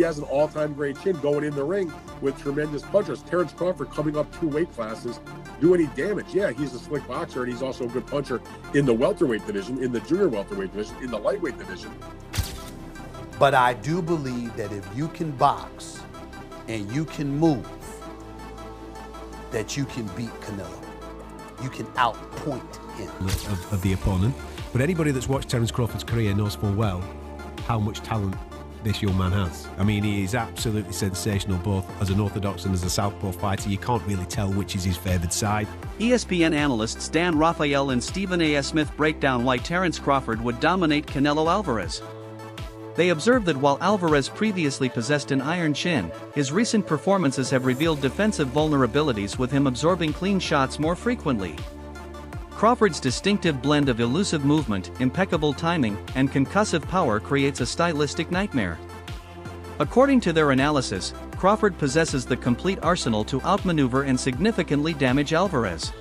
has an all-time great chin going in the ring with tremendous punchers. Terence Crawford coming up 2 weight classes, do any damage? Yeah, he's a slick boxer, and he's also a good puncher in the welterweight division, in the junior welterweight division, in the lightweight division. But I do believe that if you can box and you can move, that you can beat Canelo. You can outpoint him. Of the opponent. But anybody that's watched Terence Crawford's career knows full well how much talent this young man has. I mean, he is absolutely sensational, both as an orthodox and as a southpaw fighter. You can't really tell which is his favoured side. ESPN analysts Dan Raphael and Stephen A. Smith break down why Terence Crawford would dominate Canelo Álvarez. They observe that while Álvarez previously possessed an iron chin, his recent performances have revealed defensive vulnerabilities, with him absorbing clean shots more frequently. Crawford's distinctive blend of elusive movement, impeccable timing, and concussive power creates a stylistic nightmare. According to their analysis, Crawford possesses the complete arsenal to outmaneuver and significantly damage Álvarez.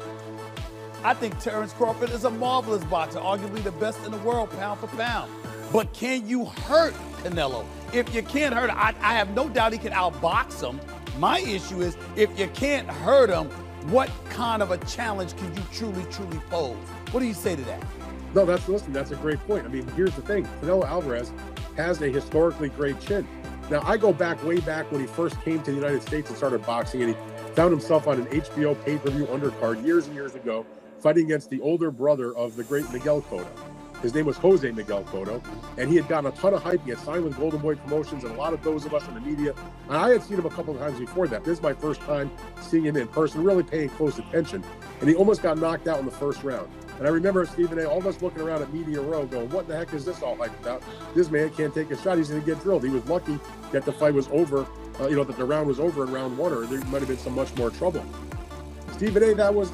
I think Terence Crawford is a marvelous boxer, arguably the best in the world, pound for pound. But can you hurt Canelo? If you can't hurt him, I have no doubt he can outbox him. My issue is, if you can't hurt him, what kind of a challenge can you truly pose? What do you say to that? No, that's a great point. I mean, here's the thing. Canelo Álvarez has a historically great chin. Now, I go way back when he first came to the United States and started boxing, and he found himself on an HBO pay-per-view undercard years and years ago, fighting against the older brother of the great Miguel Cotto. His name was Jose Miguel Cotto, and he had gotten a ton of hype. He had signed with Golden Boy Promotions, and a lot of those of us in the media. And I had seen him a couple of times before that. This is my first time seeing him in person, really paying close attention. And he almost got knocked out in the first round. And I remember Stephen A., all of us looking around at Media Row going, what the heck is this all hyped about? This man can't take a shot. He's going to get drilled. He was lucky that the fight was over, that the round was over in round 1, or there might have been some much more trouble. Stephen A., that was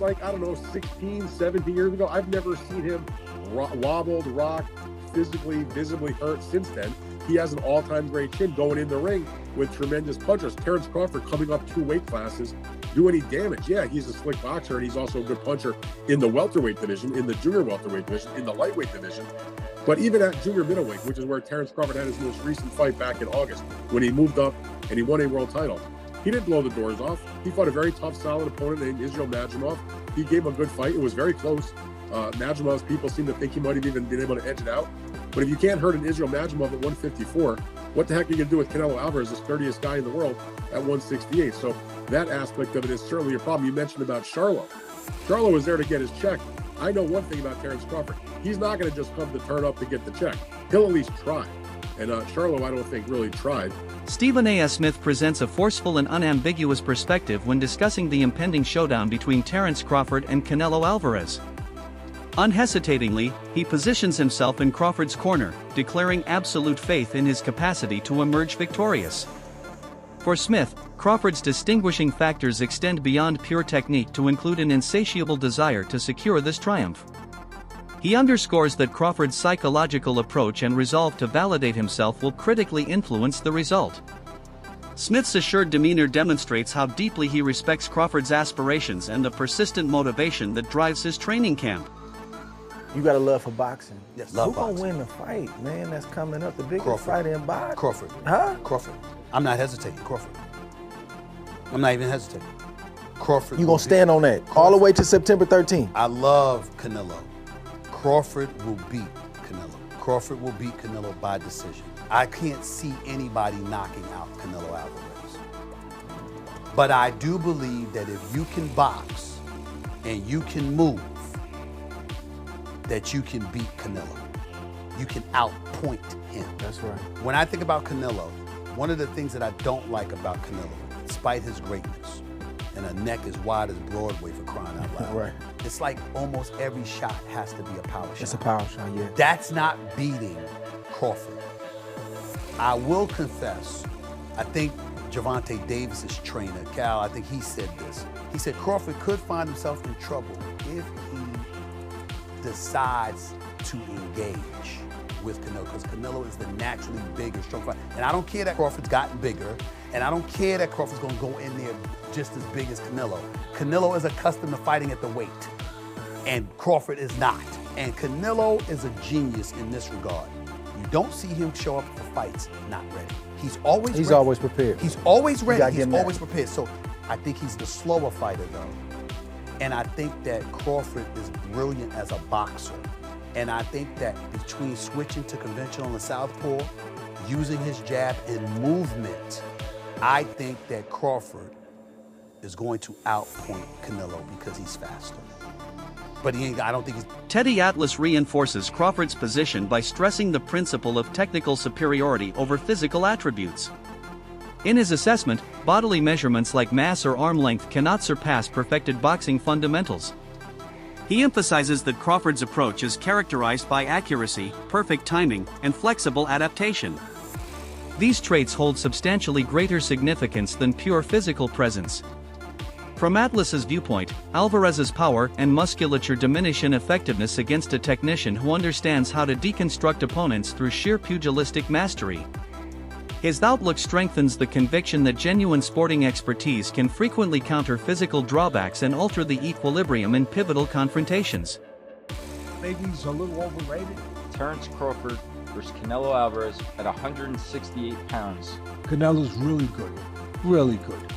16, 17 years ago. I've never seen him wobbled, rocked, physically, visibly hurt since then. He has an all-time great chin going in the ring with tremendous punchers. Terence Crawford coming up 2 weight classes, do any damage? Yeah, he's a slick boxer, and he's also a good puncher in the welterweight division, in the junior welterweight division, in the lightweight division. But even at junior middleweight, which is where Terence Crawford had his most recent fight back in August, when he moved up and he won a world title, he didn't blow the doors off. He fought a very tough, solid opponent named Israel Madrimov. He gave him a good fight. It was very close. Madrimov's people seem to think he might have even been able to edge it out. But if you can't hurt an Israel Madrimov at 154, what the heck are you going to do with Canelo Álvarez, the sturdiest guy in the world, at 168? So that aspect of it is certainly a problem. You mentioned about Charlo. Charlo was there to get his check. I know one thing about Terence Crawford. He's not going to just come to turn up to get the check. He'll at least try. And Charlo, I don't think, really tried. Stephen A. Smith presents a forceful and unambiguous perspective when discussing the impending showdown between Terence Crawford and Canelo Álvarez. Unhesitatingly, he positions himself in Crawford's corner, declaring absolute faith in his capacity to emerge victorious. For Smith, Crawford's distinguishing factors extend beyond pure technique to include an insatiable desire to secure this triumph. He underscores that Crawford's psychological approach and resolve to validate himself will critically influence the result. Smith's assured demeanor demonstrates how deeply he respects Crawford's aspirations and the persistent motivation that drives his training camp. You got a love for boxing. Yes, love boxing. Who's gonna win the fight, man? That's coming up, the biggest Crawford. fight in boxing. Crawford. Huh? Crawford. I'm not hesitating. Crawford. I'm not even hesitating. Crawford. You gonna stand on that all the way to September 13th? I love Canelo. Crawford will beat Canelo. Crawford will beat Canelo by decision. I can't see anybody knocking out Canelo Álvarez. But I do believe that if you can box and you can move, that you can beat Canelo. You can outpoint him. That's right. When I think about Canelo, one of the things that I don't like about Canelo, despite his greatness, and a neck as wide as Broadway for crying out loud. Right. It's like almost every shot has to be a power shot. It's a power shot, yeah. That's not beating Crawford. I will confess, I think Gervonta Davis's trainer, Cal, I think he said this. He said Crawford could find himself in trouble if he decides to engage with Canelo, because Canelo is the naturally bigger, strong fighter. And I don't care that Crawford's gotten bigger, and I don't care that Crawford's gonna go in there just as big as Canelo. Canelo is accustomed to fighting at the weight, and Crawford is not. And Canelo is a genius in this regard. You don't see him show up for fights not ready. He's always ready. always prepared. He's always ready. gotta He's give him that. always prepared. So I think he's the slower fighter, though. And I think that Crawford is brilliant as a boxer. And I think that between switching to conventional and southpaw, using his jab and movement, I think that Crawford is going to outpoint Canelo because he's faster. But I don't think he's... Teddy Atlas reinforces Crawford's position by stressing the principle of technical superiority over physical attributes. In his assessment, bodily measurements like mass or arm length cannot surpass perfected boxing fundamentals. He emphasizes that Crawford's approach is characterized by accuracy, perfect timing, and flexible adaptation. These traits hold substantially greater significance than pure physical presence. From Atlas's viewpoint, Álvarez's power and musculature diminish in effectiveness against a technician who understands how to deconstruct opponents through sheer pugilistic mastery. His outlook strengthens the conviction that genuine sporting expertise can frequently counter physical drawbacks and alter the equilibrium in pivotal confrontations. Maybe he's a little overrated. Terence Crawford versus Canelo Álvarez at 168 pounds. Canelo's really good. Really good.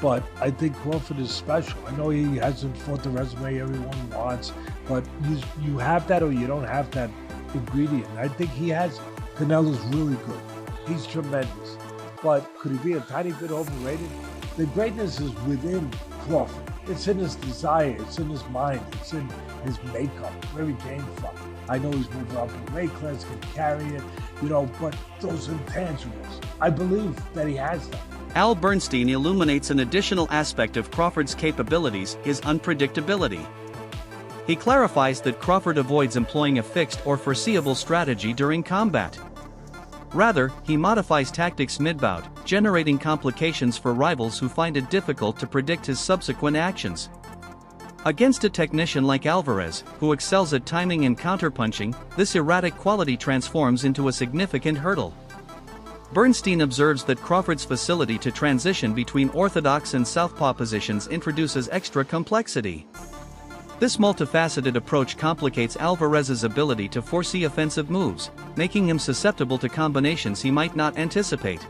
But I think Crawford is special. I know he hasn't fought the resume everyone wants, but you have that or you don't have that ingredient. I think he has it. Canelo's really good. He's tremendous. But could he be a tiny bit overrated? The greatness is within Crawford. It's in his desire, it's in his mind, it's in his makeup, where he came from. I know he's moving up in weight class, can carry it, but those intangibles, I believe that he has them. Al Bernstein illuminates an additional aspect of Crawford's capabilities, his unpredictability. He clarifies that Crawford avoids employing a fixed or foreseeable strategy during combat. Rather, he modifies tactics mid-bout, generating complications for rivals who find it difficult to predict his subsequent actions. Against a technician like Álvarez, who excels at timing and counterpunching, this erratic quality transforms into a significant hurdle. Bernstein observes that Crawford's facility to transition between orthodox and southpaw positions introduces extra complexity. This multifaceted approach complicates Álvarez's ability to foresee offensive moves, making him susceptible to combinations he might not anticipate.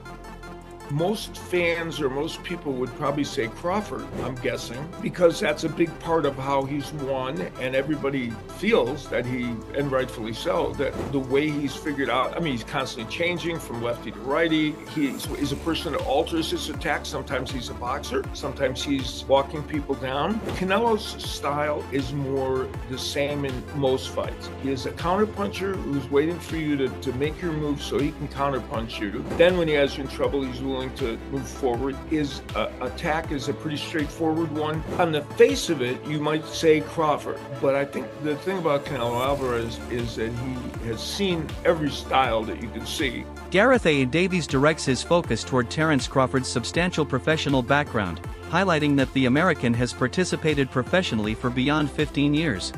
Most fans or most people would probably say Crawford, I'm guessing, because that's a big part of how he's won, and everybody feels that and rightfully so, that the way he's figured out, he's constantly changing from lefty to righty. He's a person that alters his attack. Sometimes he's a boxer, sometimes he's walking people down. Canelo's style is more the same in most fights. He is a counterpuncher who's waiting for you to make your move so he can counterpunch you. Then when he has you in trouble, he's willing to move forward. His attack is a pretty straightforward one. On the face of it, you might say Crawford, but I think the thing about Canelo Álvarez is that he has seen every style that you can see. Gareth A. Davies directs his focus toward Terence Crawford's substantial professional background, highlighting that the American has participated professionally for beyond 15 years.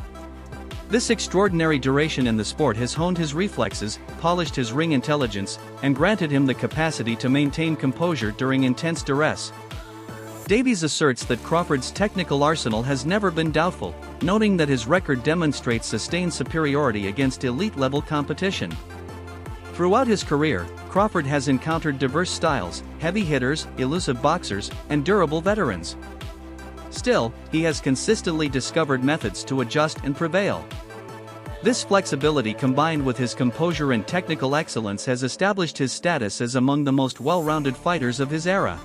This extraordinary duration in the sport has honed his reflexes, polished his ring intelligence, and granted him the capacity to maintain composure during intense duress. Davies asserts that Crawford's technical arsenal has never been doubtful, noting that his record demonstrates sustained superiority against elite-level competition. Throughout his career, Crawford has encountered diverse styles, heavy hitters, elusive boxers, and durable veterans. Still, he has consistently discovered methods to adjust and prevail. This flexibility combined with his composure and technical excellence has established his status as among the most well-rounded fighters of his era.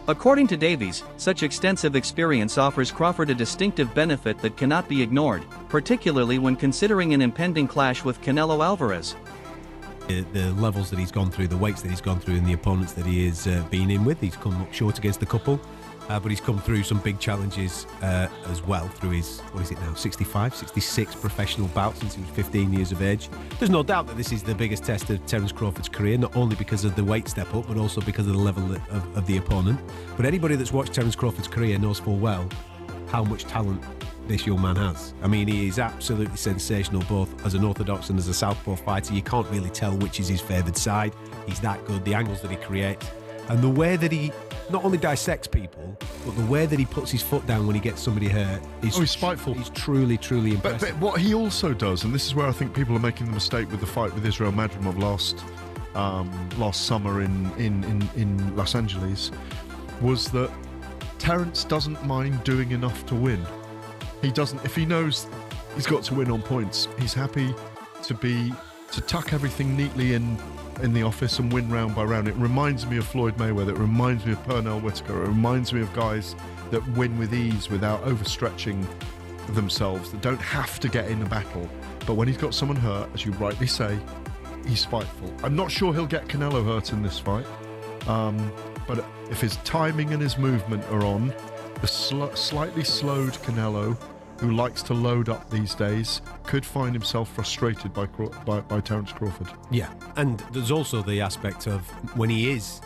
According to Davies, such extensive experience offers Crawford a distinctive benefit that cannot be ignored, particularly when considering an impending clash with Canelo Álvarez. The levels that he's gone through, the weights that he's gone through, and the opponents that he has been in with, he's come up short against a couple. But he's come through some big challenges as well through his, 65, 66 professional bouts since he was 15 years of age. There's no doubt that this is the biggest test of Terence Crawford's career, not only because of the weight step up, but also because of the level of the opponent. But anybody that's watched Terence Crawford's career knows full well how much talent this young man has. He is absolutely sensational, both as an orthodox and as a southpaw fighter. You can't really tell which is his favoured side. He's that good. The angles that he creates, And the way that he not only dissects people, but the way that he puts his foot down when he gets somebody hurt is he's spiteful. He's truly, truly impressive. But what he also does, and this is where I think people are making the mistake with the fight with Israel Madrimov last summer in Los Angeles, was that Terence doesn't mind doing enough to win. He doesn't, if he knows he's got to win on points, he's happy to tuck everything neatly in the office and win round by round. It reminds me of Floyd Mayweather. It reminds me of Pernell Whitaker. It reminds me of guys that win with ease without overstretching themselves, that don't have to get in a battle. But when he's got someone hurt, as you rightly say, he's spiteful. I'm not sure he'll get Canelo hurt in this fight, but if his timing and his movement are on, the slightly slowed Canelo, who likes to load up these days, could find himself frustrated by Terence Crawford. Yeah, and there's also the aspect of when he is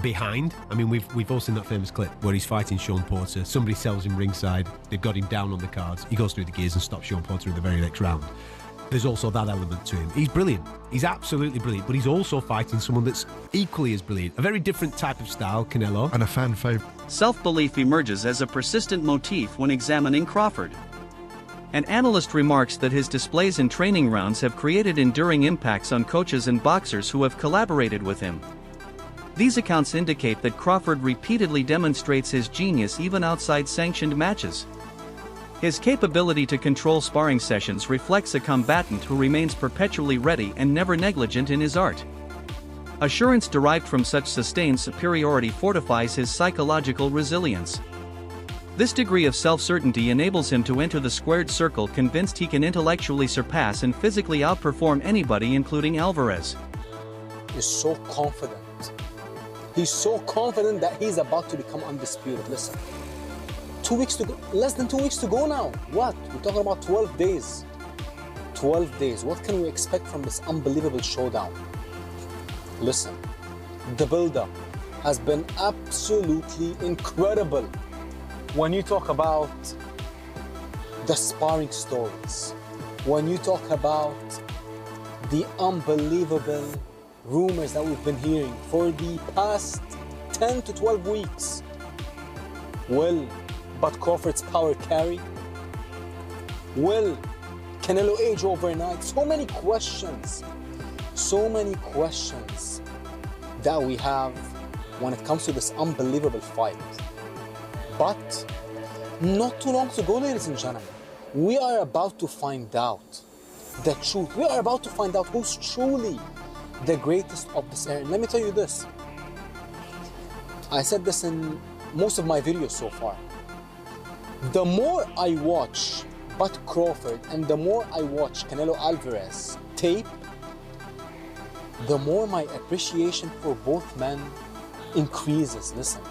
behind. I mean, we've all seen that famous clip where he's fighting Sean Porter. Somebody sells him ringside. They've got him down on the cards. He goes through the gears and stops Sean Porter in the very next round. There's also that element to him. He's brilliant. He's absolutely brilliant. But he's also fighting someone that's equally as brilliant. A very different type of style, Canelo. And a fan favourite. Self-belief emerges as a persistent motif when examining Crawford. An analyst remarks that his displays in training rounds have created enduring impacts on coaches and boxers who have collaborated with him. These accounts indicate that Crawford repeatedly demonstrates his genius even outside sanctioned matches. His capability to control sparring sessions reflects a combatant who remains perpetually ready and never negligent in his art. Assurance derived from such sustained superiority fortifies his psychological resilience. This degree of self-certainty enables him to enter the squared circle convinced he can intellectually surpass and physically outperform anybody, including Álvarez. He's so confident. He's so confident that he's about to become undisputed. Listen. 2 weeks to go, less than 2 weeks to go now. What? We're talking about 12 days. 12 days. What can we expect from this unbelievable showdown? Listen, the build-up has been absolutely incredible. When you talk about the sparring stories, when you talk about the unbelievable rumors that we've been hearing for the past 10 to 12 weeks, but Crawford's power carry? Will Canelo age overnight? So many questions that we have when it comes to this unbelievable fight. But not too long to go, ladies and gentlemen. We are about to find out the truth. We are about to find out who's truly the greatest of this era. And let me tell you this. I said this in most of my videos so far. The more I watch Bud Crawford and the more I watch Canelo Álvarez tape, the more my appreciation for both men increases. Listen,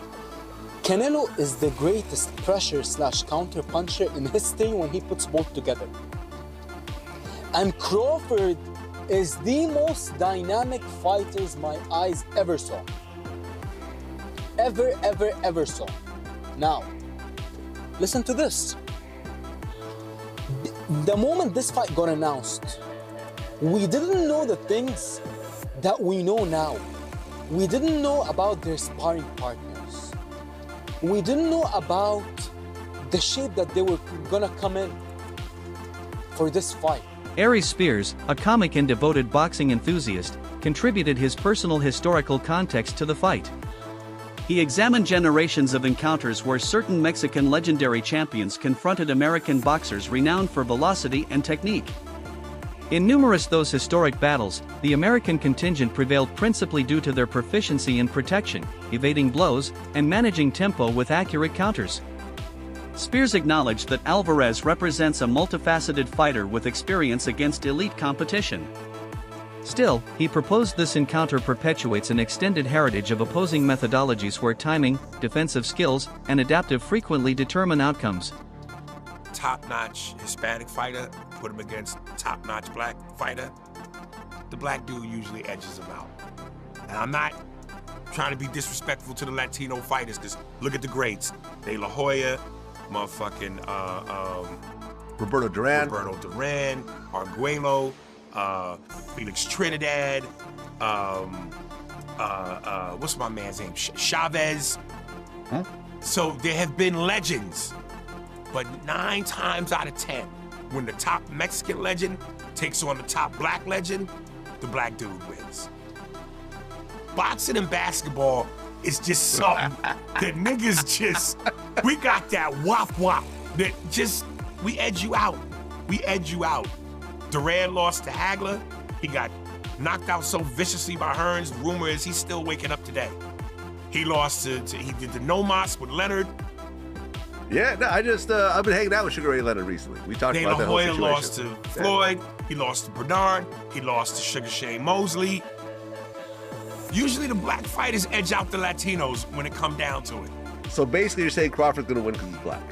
Canelo is the greatest pressure/counter puncher in history when he puts both together. And Crawford is the most dynamic fighters my eyes ever saw. Ever saw. Now, listen to this. The moment this fight got announced, we didn't know the things that we know now. We didn't know about their sparring partners. We didn't know about the shape that they were gonna come in for this fight. Aries Spears, a comic and devoted boxing enthusiast, contributed his personal historical context to the fight. He examined generations of encounters where certain Mexican legendary champions confronted American boxers renowned for velocity and technique. In numerous those historic battles, the American contingent prevailed principally due to their proficiency in protection, evading blows, and managing tempo with accurate counters. Spears acknowledged that Álvarez represents a multifaceted fighter with experience against elite competition. Still, he proposed this encounter perpetuates an extended heritage of opposing methodologies where timing, defensive skills, and adaptive frequently determine outcomes. Top-notch Hispanic fighter, put him against top-notch black fighter, the black dude usually edges him out. And I'm not trying to be disrespectful to the Latino fighters, because look at the greats. De La Hoya, motherfucking Roberto Duran, Arguello, Felix Trinidad, what's my man's name? Chavez. Huh? So there have been legends, but 9 times out of 10, when the top Mexican legend takes on the top black legend, the black dude wins. Boxing and basketball is just something that niggas just, we got that wop that just, we edge you out. We edge you out. Duran lost to Hagler. He got knocked out so viciously by Hearns. The rumor is he's still waking up today. He lost he did the no-mas with Leonard. Yeah, no, I've been hanging out with Sugar Ray Leonard recently. We talked about that whole situation. Lost to Floyd. He lost to Bernard. He lost to Sugar Shane Mosley. Usually the black fighters edge out the Latinos when it come down to it. So basically you're saying Crawford's gonna win because he's black.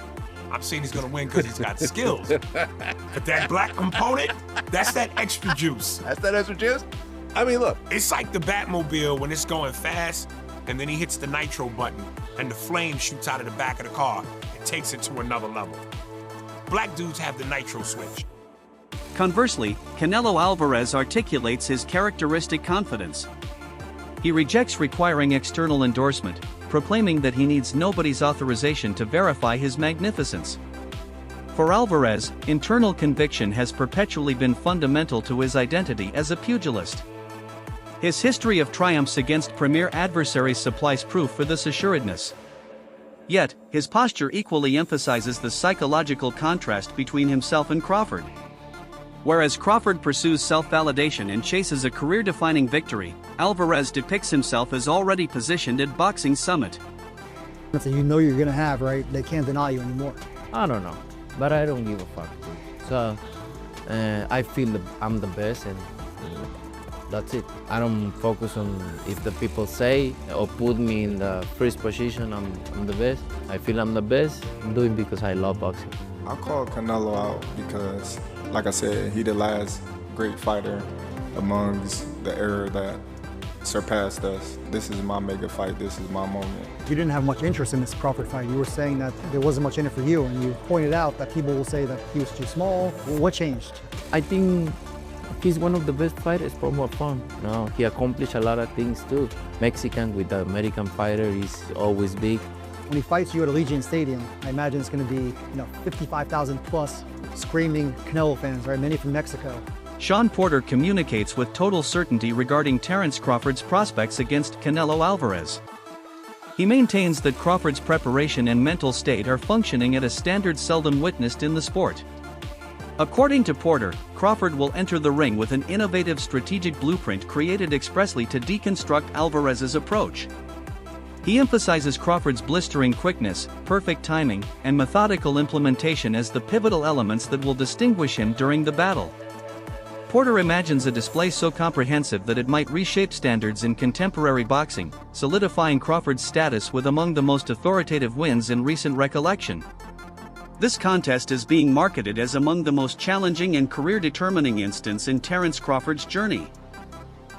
I'm saying he's gonna win because he's got skills. But that black component, that's that extra juice. That's that extra juice? I mean, look. It's like the Batmobile when it's going fast, and then he hits the nitro button, and the flame shoots out of the back of the car and takes it to another level. Black dudes have the nitro switch. Conversely, Canelo Álvarez articulates his characteristic confidence. He rejects requiring external endorsement, proclaiming that he needs nobody's authorization to verify his magnificence. For Álvarez, internal conviction has perpetually been fundamental to his identity as a pugilist. His history of triumphs against premier adversaries supplies proof for this assuredness. Yet, his posture equally emphasizes the psychological contrast between himself and Crawford. Whereas Crawford pursues self-validation and chases a career-defining victory, Álvarez depicts himself as already positioned at boxing's summit. Something you know you're gonna have, right? They can't deny you anymore. I don't know, but I don't give a fuck. So I feel that I'm the best, and that's it. I don't focus on if the people say or put me in the first position, I'm the best. I feel I'm the best. I'm doing it because I love boxing. I call Canelo out because, like I said, he the last great fighter amongst the era that surpassed us. This is my mega fight. This is my moment. You didn't have much interest in this Crawford fight. You were saying that there wasn't much in it for you, and you pointed out that people will say that he was too small. What changed? I think he's one of the best fighters for more fun. No, he accomplished a lot of things too. Mexican with the American fighter is always big. When he fights you at Allegiant Stadium, I imagine it's going to be 55,000 plus screaming Canelo fans, right? Many from Mexico. Sean Porter communicates with total certainty regarding Terence Crawford's prospects against Canelo Álvarez. He maintains that Crawford's preparation and mental state are functioning at a standard seldom witnessed in the sport. According to Porter, Crawford will enter the ring with an innovative strategic blueprint created expressly to deconstruct Álvarez's approach. He emphasizes Crawford's blistering quickness, perfect timing, and methodical implementation as the pivotal elements that will distinguish him during the battle. Porter imagines a display so comprehensive that it might reshape standards in contemporary boxing, solidifying Crawford's status with among the most authoritative wins in recent recollection. This contest is being marketed as among the most challenging and career-determining instants in Terence Crawford's journey.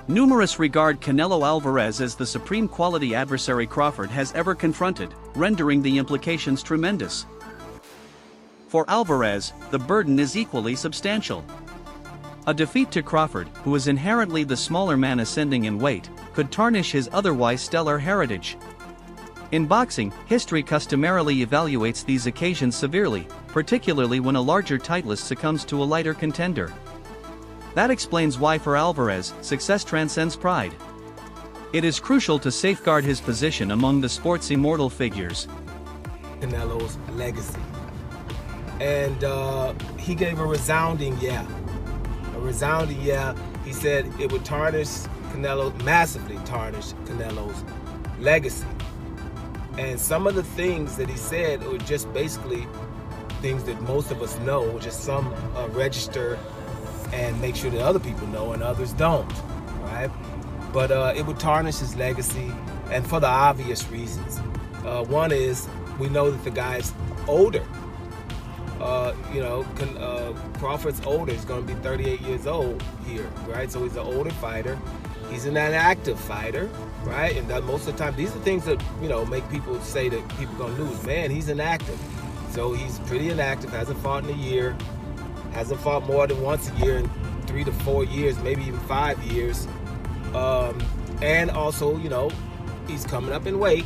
Numerous regard Canelo Álvarez as the supreme quality adversary Crawford has ever confronted, rendering the implications tremendous. For Álvarez, the burden is equally substantial. A defeat to Crawford, who is inherently the smaller man ascending in weight, could tarnish his otherwise stellar heritage. In boxing, history customarily evaluates these occasions severely, particularly when a larger titleist succumbs to a lighter contender. That explains why for Álvarez, success transcends pride. It is crucial to safeguard his position among the sport's immortal figures. Canelo's legacy. And he gave a resounding yeah. A resounding yeah. He said it would massively tarnish Canelo's legacy. And some of the things that he said were just basically things that most of us know, just some register and make sure that other people know and others don't, right? But it would tarnish his legacy, and for the obvious reasons. One is, we know that the guy's older. Crawford's older. He's going to be 38 years old here, right? So he's an older fighter. He's an inactive fighter, right? And most of the time, these are things that, make people say that people are going to lose. Man, he's inactive. So he's pretty inactive, hasn't fought in a year, hasn't fought more than once a year in 3 to 4 years, maybe even 5 years. And also, you know, he's coming up in weight.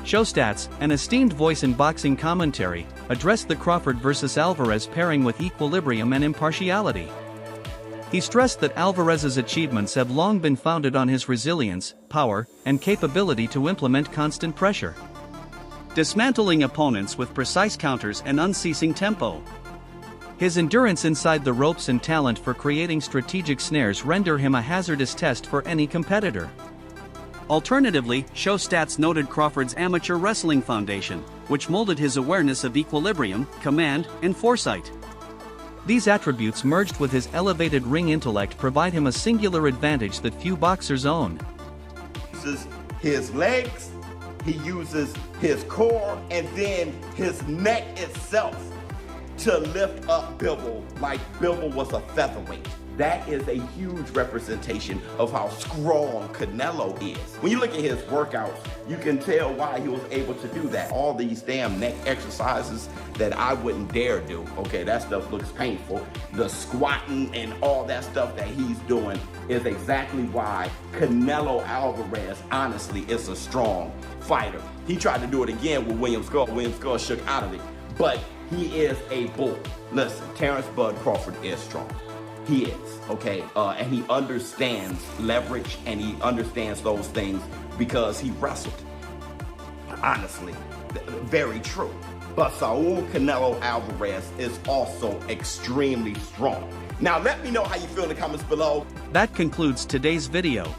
Showstats, an esteemed voice in boxing commentary, addressed the Crawford vs. Álvarez pairing with equilibrium and impartiality. He stressed that Álvarez's achievements have long been founded on his resilience, power, and capability to implement constant pressure, dismantling opponents with precise counters and unceasing tempo. His endurance inside the ropes and talent for creating strategic snares render him a hazardous test for any competitor. Alternatively, Showstats noted Crawford's amateur wrestling foundation, which molded his awareness of equilibrium, command, and foresight. These attributes merged with his elevated ring intellect provide him a singular advantage that few boxers own. He uses his legs, he uses his core, and then his neck itself to lift up Bivol like Bivol was a featherweight. That is a huge representation of how strong Canelo is. When you look at his workouts, you can tell why he was able to do that. All these damn neck exercises that I wouldn't dare do. Okay, that stuff looks painful. The squatting and all that stuff that he's doing is exactly why Canelo Álvarez, honestly, is a strong fighter. He tried to do it again with William Skull. William Skull shook out of it, but he is a bull. Listen, Terence Bud Crawford is strong. He is, okay? And he understands leverage and he understands those things because he wrestled. Honestly, very true. But Saul Canelo Álvarez is also extremely strong. Now let me know how you feel in the comments below. That concludes today's video.